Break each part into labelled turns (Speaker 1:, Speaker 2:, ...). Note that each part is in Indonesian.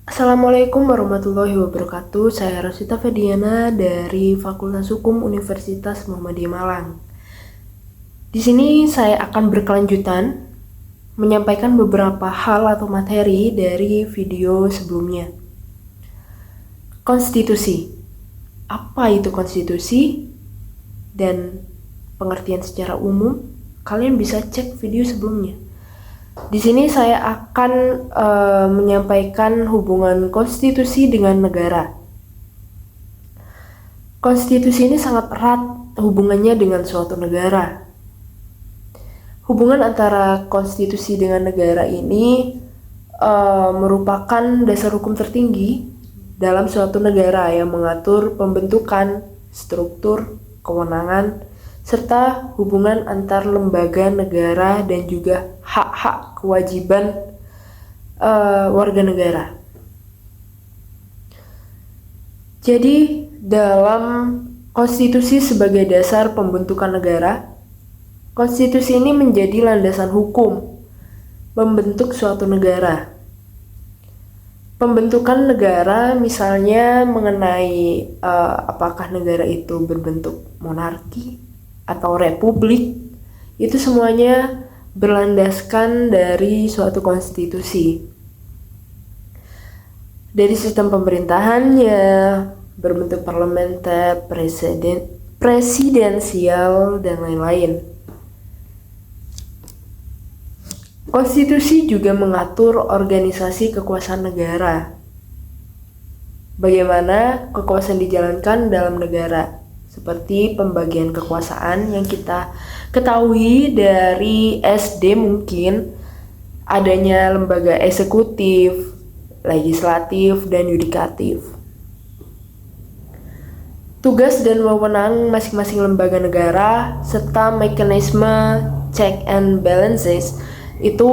Speaker 1: Assalamualaikum warahmatullahi wabarakatuh. Saya Rosita Fediana dari Fakultas Hukum Universitas Muhammadiyah Malang. Di sini saya akan berkelanjutan menyampaikan beberapa hal atau materi dari video sebelumnya. Konstitusi. Apa itu konstitusi? Dan pengertian secara umum, kalian bisa cek video sebelumnya. Di sini saya akan menyampaikan hubungan konstitusi dengan negara. Konstitusi ini sangat erat hubungannya dengan suatu negara. Hubungan antara konstitusi dengan negara ini merupakan dasar hukum tertinggi dalam suatu negara yang mengatur pembentukan, struktur, kewenangan, serta hubungan antar lembaga negara dan juga hak-hak kewajiban warga negara. Jadi dalam konstitusi sebagai dasar pembentukan negara, konstitusi ini menjadi landasan hukum membentuk suatu negara. Pembentukan negara misalnya mengenai apakah negara itu berbentuk monarki atau republik, itu semuanya berlandaskan dari suatu konstitusi. Dari sistem pemerintahannya, berbentuk parlementer, presidensial, dan lain-lain. Konstitusi juga mengatur organisasi kekuasaan negara. Bagaimana kekuasaan dijalankan dalam negara, seperti pembagian kekuasaan yang kita ketahui dari SD, mungkin adanya lembaga eksekutif, legislatif, dan yudikatif. Tugas dan wewenang masing-masing lembaga negara serta mekanisme check and balances itu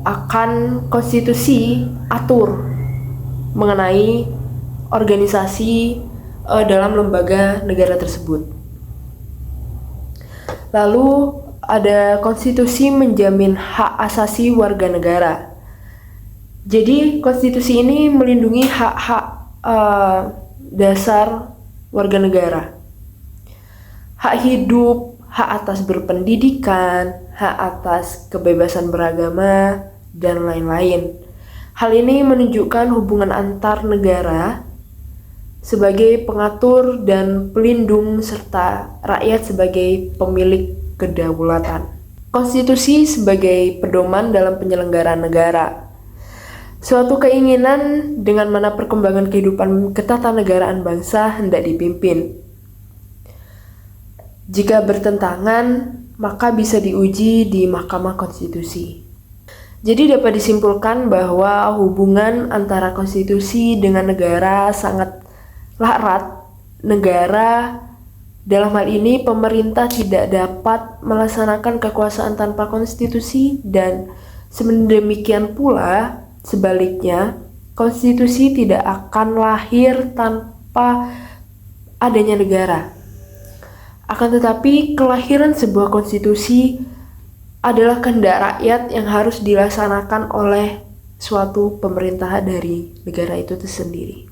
Speaker 1: akan konstitusi atur mengenai organisasi dalam lembaga negara tersebut. Lalu ada konstitusi menjamin hak asasi warga negara. Jadi konstitusi ini melindungi hak-hak dasar warga negara. Hak hidup, hak atas berpendidikan, hak atas kebebasan beragama, dan lain-lain. Hal ini menunjukkan hubungan antar negara sebagai pengatur dan pelindung serta rakyat sebagai pemilik kedaulatan. Konstitusi sebagai pedoman dalam penyelenggaraan negara. Suatu keinginan dengan mana perkembangan kehidupan ketatanegaraan bangsa hendak dipimpin. Jika bertentangan, maka bisa diuji di Mahkamah Konstitusi. Jadi dapat disimpulkan bahwa hubungan antara konstitusi dengan negara sangat erat. Negara, dalam hal ini pemerintah, tidak dapat melaksanakan kekuasaan tanpa konstitusi, dan sedemikian pula sebaliknya, konstitusi tidak akan lahir tanpa adanya negara. Akan tetapi, kelahiran sebuah konstitusi adalah kehendak rakyat yang harus dilaksanakan oleh suatu pemerintah dari negara itu sendiri.